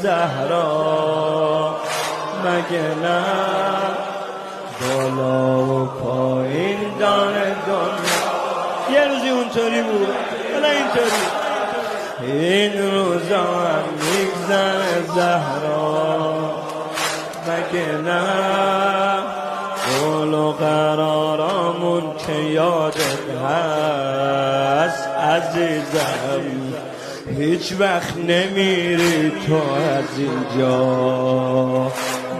زهرا مگه نه بالا و پایین دانه دنیا. یه روزی اونطوری بود ولی اینطوری این روزا هم میگذره زهرا مگه نه قول و قرارامون که یادت هست عزیزم هیچ وقت نمیری تو از اینجا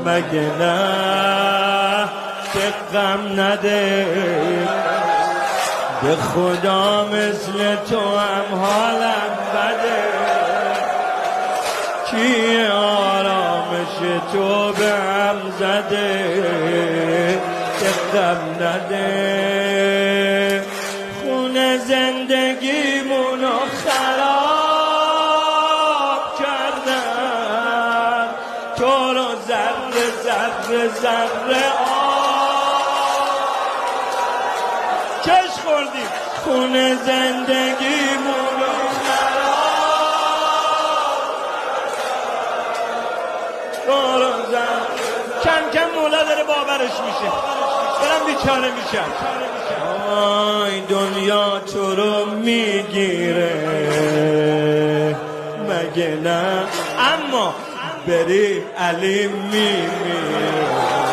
مگه نه که غم نده به خدا مثل تو هم حالم بده کی آرامش تو به هم زده که غم نده خونه زندگیمونو خراب کردن تو رو ذره ذره ذره چش خوردیم خونه زندگیمونو کم کم مولا داره باورش میشه دارم بیچاره میشم آی دنیا تو رو میگیره مگه نه اما بری علی میمیره